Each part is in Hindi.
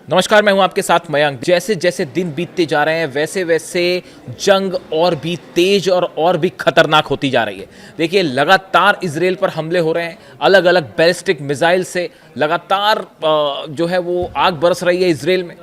नमस्कार, मैं हूं आपके साथ मयंक। जैसे जैसे दिन बीतते जा रहे हैं वैसे वैसे जंग और भी तेज और भी खतरनाक होती जा रही है। देखिए, लगातार इजराइल पर हमले हो रहे हैं, अलग अलग बैलिस्टिक मिसाइल से लगातार जो है वो आग बरस रही है इजराइल में।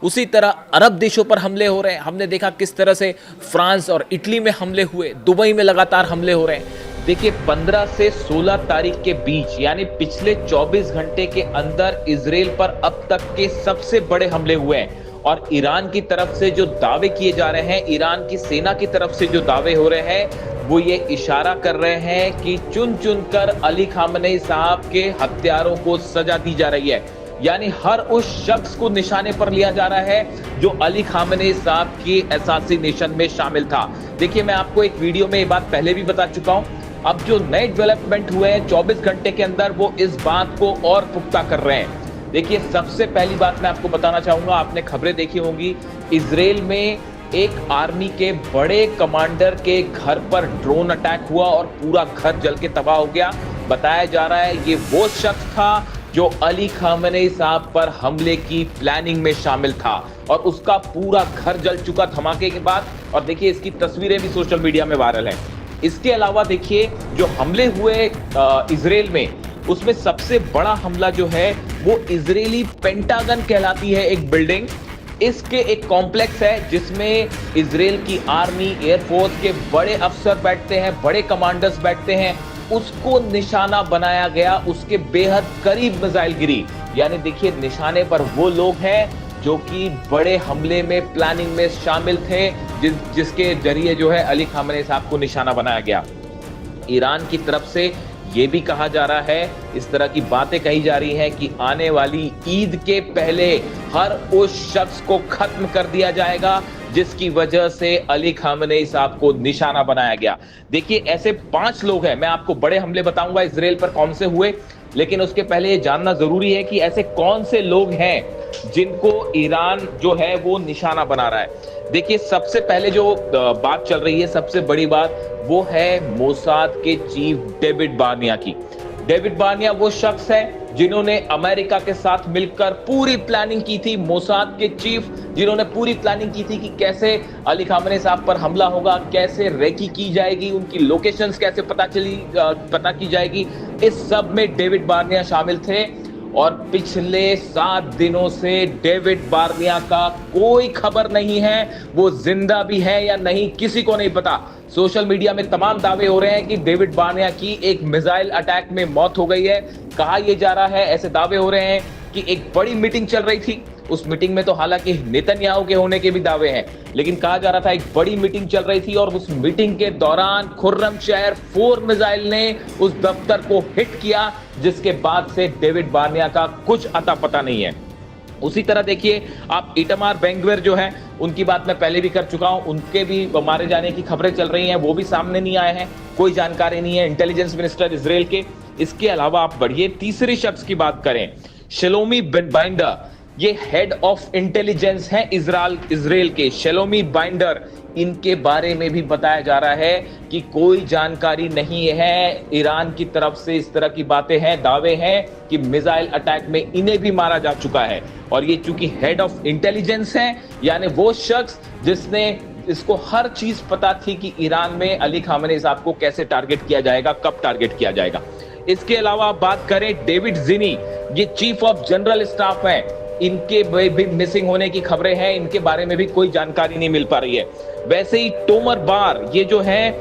उसी तरह अरब देशों पर हमले हो रहे हैं। हमने देखा किस तरह से फ्रांस और इटली में हमले हुए, दुबई में लगातार हमले हो रहे हैं। देखिए, 15 से 16 तारीख के बीच यानी पिछले 24 घंटे के अंदर इजराइल पर अब तक के सबसे बड़े हमले हुए हैं। और ईरान की तरफ से जो दावे किए जा रहे हैं, ईरान की सेना की तरफ से जो दावे हो रहे हैं, वो ये इशारा कर रहे हैं कि चुन चुन कर अली खामनेई साहब के हत्यारों को सजा दी जा रही है। यानी हर उस शख्स को निशाने पर लिया जा रहा है जो अली खामनेई साहब की असैसिनेशन में शामिल था। देखिए, मैं आपको एक वीडियो में ये बात पहले भी बता चुका हूं। अब जो नए डेवलपमेंट हुए हैं 24 घंटे के अंदर, वो इस बात को और पुख्ता कर रहे हैं। देखिए, सबसे पहली बात मैं आपको बताना चाहूंगा, आपने खबरें देखी होंगी, इजराइल में एक आर्मी के बड़े कमांडर के घर पर ड्रोन अटैक हुआ और पूरा घर जल के तबाह हो गया। बताया जा रहा है ये वो शख्स था जो अली खामनेई साहब पर हमले की प्लानिंग में शामिल था और उसका पूरा घर जल चुका धमाके के बाद। और देखिए, इसकी तस्वीरें भी सोशल मीडिया में वायरल हैं। इसके अलावा देखिए, जो हमले हुए इजराइल में, उसमें सबसे बड़ा हमला जो है वो इजरायली पेंटागन कहलाती है एक बिल्डिंग। इसके एक कॉम्प्लेक्स है जिसमें इजराइल की आर्मी, एयरफोर्स के बड़े अफसर बैठते हैं, बड़े कमांडर्स बैठते हैं। उसको निशाना बनाया गया, उसके बेहद करीब मिसाइल गिरी। यानी देखिए, निशाने पर वो लोग हैं जो कि बड़े हमले में, प्लानिंग में शामिल थे, जिसके जरिए जो है अली खामनेई साहब को निशाना बनाया गया। ईरान की तरफ से ये भी कहा जा रहा है, इस तरह की बातें कही जा रही हैं कि आने वाली ईद के पहले हर उस शख्स को खत्म कर दिया जाएगा जिसकी वजह से अली खामनेई साहब को निशाना बनाया गया। देखिए, ऐसे 5 लोग हैं। मैं आपको बड़े हमले बताऊंगा इजराइल पर कौन से हुए, लेकिन उसके पहले ये जानना जरूरी है कि ऐसे कौन से लोग हैं जिनको ईरान जो है वो निशाना बना रहा है। देखिए, सबसे पहले जो बात चल रही है, सबसे बड़ी बात, वो है मोसाद के चीफ डेविड बार्निया की। डेविड बार्निया वो शख्स है जिन्होंने अमेरिका के साथ मिलकर पूरी प्लानिंग की थी। मोसाद के चीफ जिन्होंने पूरी प्लानिंग की थी कि कैसे अली खामनेई साहब पर हमला होगा, कैसे रेकी की जाएगी, उनकी लोकेशंस कैसे पता की जाएगी। इस सब में डेविड बार्निया शामिल थे। और पिछले 7 दिनों से डेविड बार्निया का कोई खबर नहीं है। वो जिंदा भी है या नहीं, किसी को नहीं पता। सोशल मीडिया में तमाम दावे हो रहे हैं कि डेविड बार्निया की एक मिसाइल अटैक में मौत हो गई है। कहा यह जा रहा है, ऐसे दावे हो रहे हैं कि एक बड़ी मीटिंग चल रही थी। उस मीटिंग में तो हालांकि नेतन्याहू के होने के भी दावे हैं, लेकिन कहा जा रहा था एक बड़ी मीटिंग चल रही थी और उस मीटिंग के दौरान खुर्रमशहर 4 मिसाइल ने उस दफ्तर को हिट किया, जिसके बाद से डेविड बार्निया का कुछ अता पता नहीं है। उसी तरह देखिए, आप इटामार बेन-ग्विर जो है, उनकी बात मैं पहले भी कर चुका हूं, उनके भी मारे जाने की खबरें चल रही हैं, वो भी सामने नहीं आए हैं, कोई जानकारी नहीं है इंटेलिजेंस मिनिस्टर इजराइल के। इसके अलावा आप बढ़िए, तीसरे शख्स की बात करें, शेलोमी बाइंडर, ये हेड ऑफ इंटेलिजेंस हैं इजराइल के, शेलोमी बाइंडर। इनके बारे में भी बताया जा रहा है कि कोई जानकारी नहीं है। ईरान की तरफ से इस तरह की बातें हैं, दावे हैं कि मिसाइल अटैक में इन्हें भी मारा जा चुका है। और ये चूंकि हेड ऑफ इंटेलिजेंस हैं, यानी वो शख्स जिसने इसको हर चीज पता थी कि ईरान में अली खामनेई साहब को कैसे टारगेट किया जाएगा, कब टारगेट किया जाएगा। इसके अलावा आप बात करें डेविड जिनी, ये चीफ ऑफ जनरल स्टाफ हैं, इनके भी मिसिंग होने की खबरें हैं, इनके बारे में भी कोई जानकारी नहीं मिल पा रही है। वैसे ही टोमर बार, ये जो है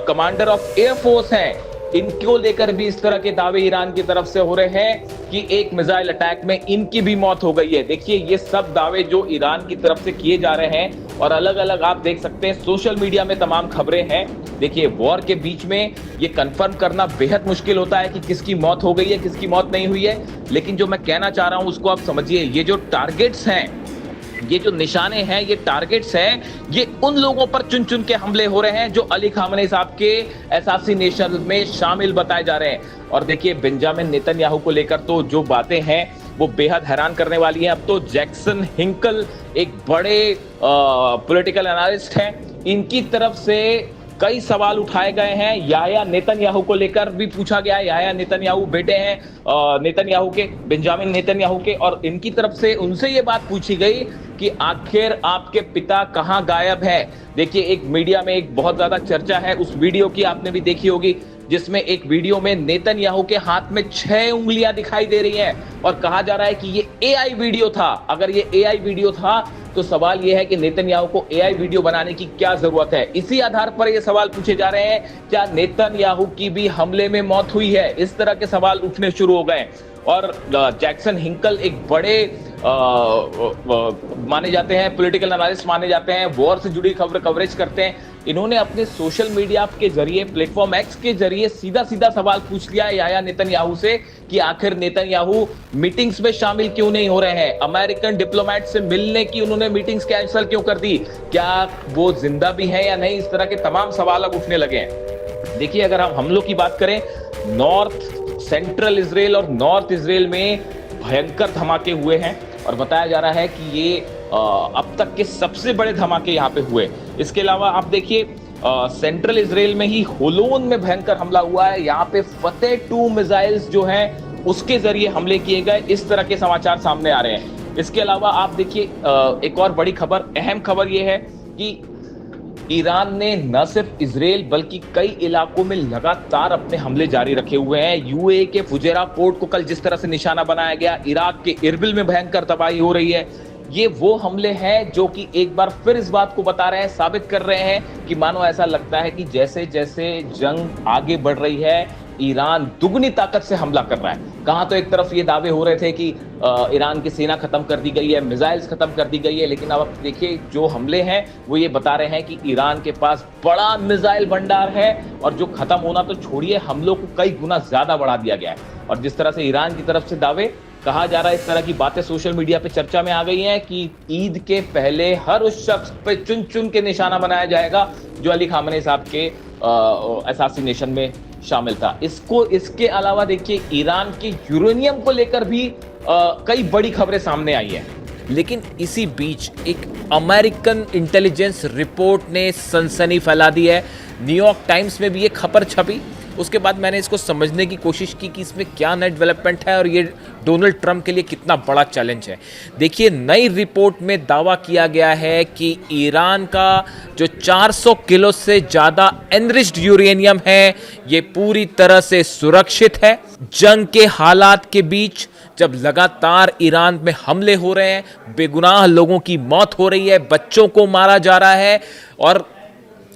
कमांडर ऑफ एयरफोर्स हैं, इनको लेकर भी इस तरह के दावे ईरान की तरफ से हो रहे हैं कि एक मिसाइल अटैक में इनकी भी मौत हो गई है। देखिए, ये सब दावे जो ईरान की तरफ से किए जा रहे हैं, और अलग अलग आप देख सकते हैं सोशल मीडिया में तमाम खबरें हैं। देखिए, वॉर के बीच में ये कंफर्म करना बेहद मुश्किल होता है कि किसकी मौत हो गई है, किसकी मौत नहीं हुई है। लेकिन जो मैं कहना चाह रहा हूं उसको आप समझिए, ये जो टारगेट्स हैं, ये जो निशाने हैं, ये टारगेट्स हैं, ये उन लोगों पर चुन चुन के हमले हो रहे हैं जो अली खामनेई साहब के असैसिनेशन में शामिल बताए जा रहे हैं। और देखिए, बेंजामिन नेतन्याहू को लेकर तो जो बातें हैं वो बेहद हैरान करने वाली हैं। अब तो जैक्सन हिंकल, एक बड़े पॉलिटिकल एनालिस्ट हैं, इनकी तरफ से कई सवाल उठाए गए हैं। याह्या नेतन्याहू को लेकर भी पूछा गया है। याह्या नेतन्याहू बेटे हैं नेतन्याहू के, बेंजामिन नेतन्याहू के, और इनकी तरफ से उनसे ये बात पूछी गई कि आखिर आपके पिता कहां गायब है। देखिए, एक मीडिया में एक बहुत ज्यादा चर्चा है, उस वीडियो की आपने भी देखी होगी, जिसमें एक वीडियो में नेतन्याहू के हाथ में 6 उंगलियां दिखाई दे रही हैं और कहा जा रहा है कि ये एआई वीडियो था। अगर ये एआई वीडियो था तो सवाल यह है कि नेतन्याहू को एआई वीडियो बनाने की क्या जरूरत है। इसी आधार पर ये सवाल पूछे जा रहे हैं, क्या नेतन्याहू की भी हमले में मौत हुई है। इस तरह के सवाल उठने शुरू हो गए और जैक्सन हिंकल एक बड़े माने जाते हैं, पॉलिटिकल एनालिस्ट माने जाते हैं, वॉर से जुड़ी खबर कवरेज करते हैं। इन्होंने अपने सोशल मीडिया के जरिए, प्लेटफॉर्म एक्स के जरिए सीधा सीधा सवाल पूछ लिया है याह्या नेतन्याहू से कि आखिर नेतन्याहू मीटिंग्स में शामिल क्यों नहीं हो रहे हैं। अमेरिकन डिप्लोमेट से मिलने की उन्होंने मीटिंग्स कैंसिल क्यों कर दी, क्या वो जिंदा भी हैं या नहीं। इस तरह के तमाम सवाल अब उठने लगे हैं। देखिए, अगर हम हमलों की बात करें, नॉर्थ सेंट्रल इजराइल और नॉर्थ इजराइल में भयंकर धमाके हुए हैं और बताया जा रहा है कि ये अब तक के सबसे बड़े धमाके यहाँ पे हुए। इसके अलावा आप देखिए, सेंट्रल इजराइल में ही होलोन में भयंकर हमला हुआ है। यहाँ पे फतेह 2 मिसाइल्स जो हैं उसके जरिए हमले किए गए। इस तरह के समाचार सामने आ रहे हैं। इसके अलावा आप देखिए, एक और बड़ी खबर, अहम खबर ये है कि ईरान ने न सिर्फ इजराइल बल्कि कई इलाकों में लगातार अपने हमले जारी रखे हुए हैं। यूएई के फुजेरा पोर्ट को कल जिस तरह से निशाना बनाया गया, इराक के इरबिल में भयंकर तबाही हो रही है। ये वो हमले हैं जो कि एक बार फिर इस बात को बता रहे हैं, साबित कर रहे हैं कि मानो ऐसा लगता है कि जैसे जैसे जंग आगे बढ़ रही है, ईरान दुगनी ताकत से हमला कर रहा है। कहां तो एक तरफ ये दावे हो रहे थे कि ईरान की सेना खत्म कर दी गई है, मिसाइल्स खत्म कर दी गई है, लेकिन अब देखिए जो हमले हैं वो ये बता रहे हैं कि ईरान के पास बड़ा मिसाइल भंडार है और जो खत्म होना तो छोड़िए, हमलों को कई गुना ज्यादा बढ़ा दिया गया है। और जिस तरह से ईरान की तरफ से दावे कहा जा रहा है, इस तरह की बातें सोशल मीडिया पे चर्चा में आ गई हैं कि ईद के पहले हर उस शख्स पे चुन चुन के निशाना बनाया जाएगा जो अली खामेनी साहब के असैसिनेशन में शामिल था। इसके अलावा देखिए, ईरान के यूरेनियम को लेकर भी कई बड़ी खबरें सामने आई हैं। लेकिन इसी बीच एक अमेरिकन इंटेलिजेंस रिपोर्ट ने सनसनी फैला दी है। न्यूयॉर्क टाइम्स में भी ये खबर छपी। उसके बाद मैंने इसको समझने की कोशिश की कि इसमें क्या नई डेवलपमेंट है और ये डोनाल्ड ट्रंप के लिए कितना बड़ा चैलेंज है। देखिए, नई रिपोर्ट में दावा किया गया है कि ईरान का जो 400 किलो से ज़्यादा एनरिच्ड यूरेनियम है, ये पूरी तरह से सुरक्षित है। जंग के हालात के बीच जब लगातार ईरान में हमले हो रहे हैं, बेगुनाह लोगों की मौत हो रही है, बच्चों को मारा जा रहा है और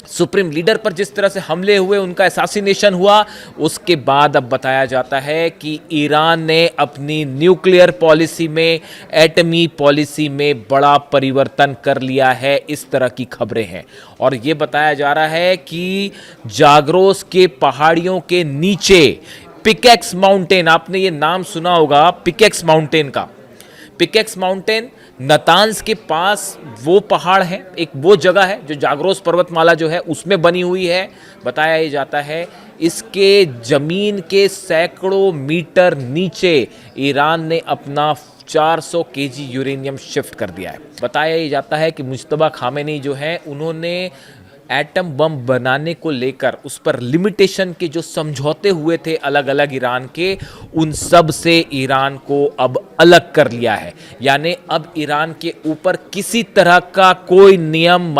सुप्रीम लीडर पर जिस तरह से हमले हुए, उनका असैसिनेशन हुआ, उसके बाद अब बताया जाता है कि ईरान ने अपनी न्यूक्लियर पॉलिसी में, एटमी पॉलिसी में बड़ा परिवर्तन कर लिया है। इस तरह की खबरें हैं और ये बताया जा रहा है कि जाग्रोस के पहाड़ियों के नीचे पिकेक्स माउंटेन, आपने ये नाम सुना होगा पिकेक्स माउंटेन का। पिकेक्स माउंटेन नतान्स के पास वो पहाड़ है, एक वो जगह है जो जाग्रोस पर्वतमाला जो है उसमें बनी हुई है। बताया ये जाता है इसके जमीन के सैकड़ों मीटर नीचे ईरान ने अपना 400 केजी यूरेनियम शिफ्ट कर दिया है। बताया ये जाता है कि मुज्तबा खामेनी जो है, उन्होंने एटम बम बनाने को लेकर उस पर लिमिटेशन के जो समझौते हुए थे अलग अलग ईरान के, उन सब से ईरान को अब अलग कर लिया है। यानी अब ईरान के ऊपर किसी तरह का कोई नियम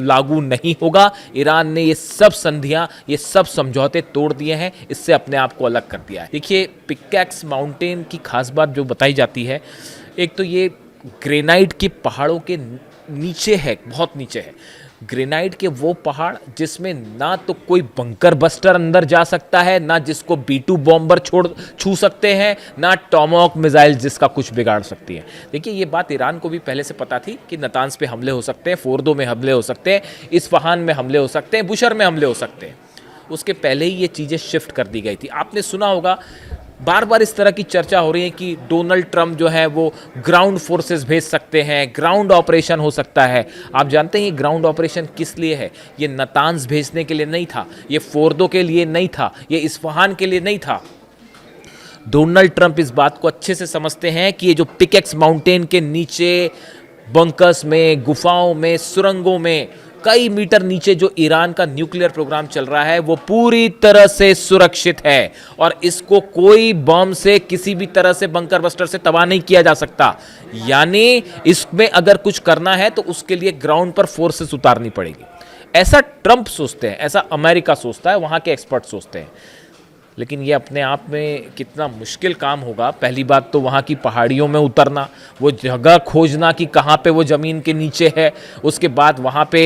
लागू नहीं होगा। ईरान ने ये सब संधियां, ये सब समझौते तोड़ दिए हैं, इससे अपने आप को अलग कर दिया है। देखिए, पिकेक्स माउंटेन की खास बात जो बताई जाती है, एक तो ये ग्रेनाइट के पहाड़ों के नीचे है, बहुत नीचे है। ग्रेनाइट के वो पहाड़ जिसमें ना तो कोई बंकर बस्टर अंदर जा सकता है, ना जिसको B2 बॉम्बर छू सकते हैं, ना टॉमहॉक मिसाइल जिसका कुछ बिगाड़ सकती है। देखिए, ये बात ईरान को भी पहले से पता थी कि नतान्स पे हमले हो सकते हैं, फोर्दो में हमले हो सकते हैं, इस्फहान में हमले हो सकते हैं, बुशर में हमले हो सकते हैं। उसके पहले ही ये चीज़ें शिफ्ट कर दी गई थी। आपने सुना होगा, बार बार इस तरह की चर्चा हो रही है कि डोनाल्ड ट्रंप जो है वो ग्राउंड फोर्सेस भेज सकते हैं, ग्राउंड ऑपरेशन हो सकता है। आप जानते हैं ये ग्राउंड ऑपरेशन किस लिए है? ये नतान्स भेजने के लिए नहीं था, ये फोर्दो के लिए नहीं था, ये इस्फहान के लिए नहीं था। डोनाल्ड ट्रंप इस बात को अच्छे से समझते हैं कि ये जो पिकेक्स माउंटेन के नीचे बंकर्स में, गुफाओं में, सुरंगों में कई मीटर नीचे जो ईरान का न्यूक्लियर प्रोग्राम चल रहा है वो पूरी तरह से सुरक्षित है और इसको कोई बम से किसी भी तरह से बंकर बस्टर से तबाह नहीं किया जा सकता। यानी इसमें अगर कुछ करना है तो उसके लिए ग्राउंड पर फोर्सेस उतारनी पड़ेगी। ऐसा ट्रंप सोचते हैं, ऐसा अमेरिका सोचता है, वहां के एक्सपर्ट सोचते हैं। लेकिन ये अपने आप में कितना मुश्किल काम होगा। पहली बात तो वहाँ की पहाड़ियों में उतरना, वो जगह खोजना कि कहाँ पे वो ज़मीन के नीचे है। उसके बाद वहाँ पे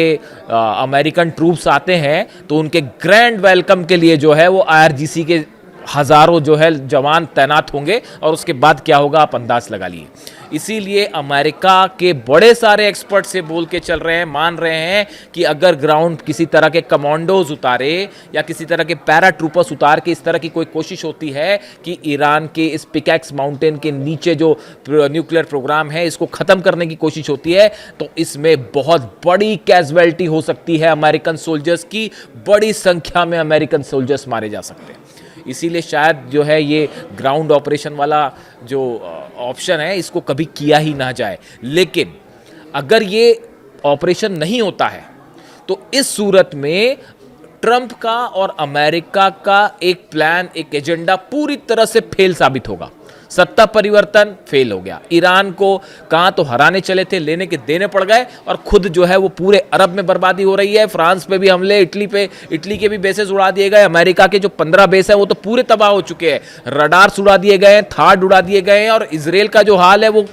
अमेरिकन ट्रूप्स आते हैं तो उनके ग्रैंड वेलकम के लिए जो है वो IRGC के हज़ारों जो है जवान तैनात होंगे और उसके बाद क्या होगा आप अंदाज लगा लिए। इसीलिए अमेरिका के बड़े सारे एक्सपर्ट से बोल के चल रहे हैं, मान रहे हैं कि अगर ग्राउंड किसी तरह के कमांडोज उतारे या किसी तरह के पैरा ट्रूपर्स उतार के इस तरह की कोई कोशिश होती है कि ईरान के इस पिकैक्स माउंटेन के नीचे जो न्यूक्लियर प्रोग्राम है इसको ख़त्म करने की कोशिश होती है तो इसमें बहुत बड़ी कैजुअलिटी हो सकती है अमेरिकन सोल्जर्स की। बड़ी संख्या में अमेरिकन सोल्जर्स मारे जा सकते हैं। इसीलिए शायद जो है ये ग्राउंड ऑपरेशन वाला जो ऑप्शन है इसको कभी किया ही ना जाए। लेकिन अगर ये ऑपरेशन नहीं होता है तो इस सूरत में ट्रंप का और अमेरिका का एक प्लान, एक एजेंडा पूरी तरह से फेल साबित होगा। सत्ता परिवर्तन फेल हो गया। ईरान को कहां तो हराने चले थे, लेने के देने पड़ गए और खुद जो है वो पूरे अरब में बर्बादी हो रही है। फ्रांस पे भी हमले, इटली के भी बेसेस उड़ा दिए गए। अमेरिका के जो 15 बेस है वो तो पूरे तबाह हो चुके हैं। रडार्स उड़ा दिए गए हैं, थाड उड़ा दिए गए हैं और इजराइल का जो हाल है वो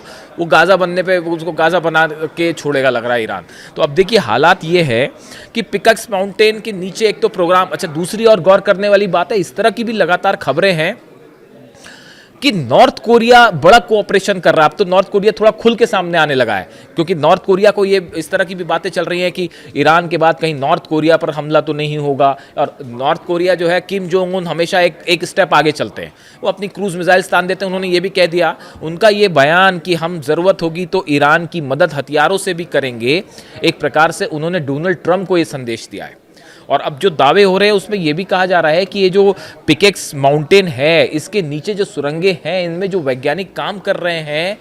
गाजा बनने पे उसको गाजा बना के छोड़ेगा लग रहा है ईरान। तो अब देखिए हालात ये है कि पिकैक्स माउंटेन के नीचे एक तो प्रोग्राम, अच्छा दूसरी और गौर करने वाली बात है, इस तरह की भी लगातार खबरें हैं कि नॉर्थ कोरिया बड़ा कोऑपरेशन कर रहा है। अब तो नॉर्थ कोरिया थोड़ा खुल के सामने आने लगा है क्योंकि नॉर्थ कोरिया को ये इस तरह की भी बातें चल रही हैं कि ईरान के बाद कहीं नॉर्थ कोरिया पर हमला तो नहीं होगा। और नॉर्थ कोरिया जो है, किम जोंग उन हमेशा एक स्टेप आगे चलते हैं, वो अपनी क्रूज मिसाइल्स तान देते हैं। उन्होंने ये भी कह दिया, उनका ये बयान कि हम ज़रूरत होगी तो ईरान की मदद हथियारों से भी करेंगे, एक प्रकार से उन्होंने डोनाल्ड ट्रंप को ये संदेश दिया है। और अब जो दावे हो रहे हैं उसमें यह भी कहा जा रहा है कि ये जो पिकैक्स माउंटेन है इसके नीचे जो सुरंगें हैं, इनमें जो वैज्ञानिक काम कर रहे हैं,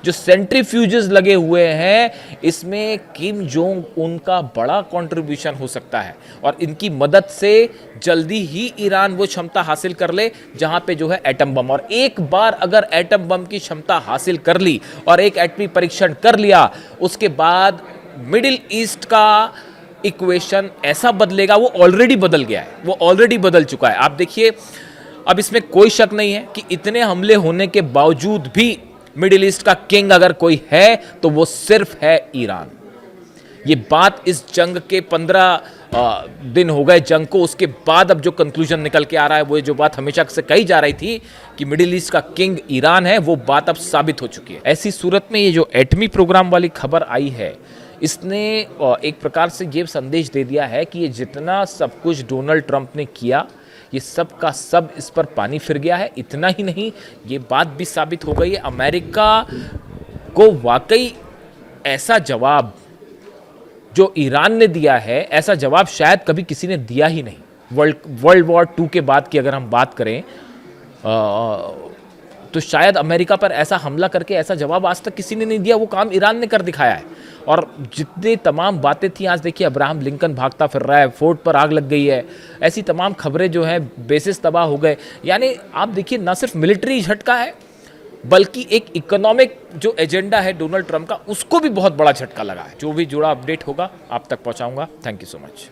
जो सेंट्रीफ्यूजेस लगे हुए हैं, इसमें किम जोंग उनका बड़ा कंट्रीब्यूशन हो सकता है और इनकी मदद से जल्दी ही ईरान वो क्षमता हासिल कर ले जहां पे जो है एटम बम। और एक बार अगर एटम बम की क्षमता हासिल कर ली और एक एटमी परीक्षण कर लिया, उसके बाद मिडिल ईस्ट का इक्वेशन ऐसा बदलेगा, वो ऑलरेडी बदल गया है, वो ऑलरेडी बदल चुका है। आप देखिए, अब इसमें कोई शक नहीं है कि इतने हमले होने के बावजूद भी मिडिल ईस्ट का किंग अगर कोई है तो वो सिर्फ है ईरान। ये बात इस जंग के 15 दिन हो गए जंग को, उसके बाद अब जो कंक्लूजन निकल के आ रहा है, वो जो बात हमेशा से कही जा रही थी कि मिडिल ईस्ट का किंग ईरान है, वो बात अब साबित हो चुकी है। ऐसी सूरत में ये जो एटमी प्रोग्राम वाली खबर आई है, इसने एक प्रकार से ये संदेश दे दिया है कि ये जितना सब कुछ डोनाल्ड ट्रंप ने किया, ये सब का सब इस पर पानी फिर गया है। इतना ही नहीं, ये बात भी साबित हो गई है अमेरिका को वाकई ऐसा जवाब जो ईरान ने दिया है, ऐसा जवाब शायद कभी किसी ने दिया ही नहीं। वर्ल्ड वॉर 2 के बाद की अगर हम बात करें तो शायद अमेरिका पर ऐसा हमला करके ऐसा जवाब आज तक किसी ने नहीं दिया। वो काम ईरान ने कर दिखाया है। और जितने तमाम बातें थी, आज देखिए अब्राहम लिंकन भागता फिर रहा है, फोर्ट पर आग लग गई है, ऐसी तमाम खबरें जो हैं, बेसिस तबाह हो गए। यानी आप देखिए, ना सिर्फ मिलिट्री झटका है बल्कि एक इकोनॉमिक जो एजेंडा है डोनाल्ड ट्रंप का, उसको भी बहुत बड़ा झटका लगा है। जो भी जुड़ा अपडेट होगा आप तक पहुंचाऊंगा। Thank you so much.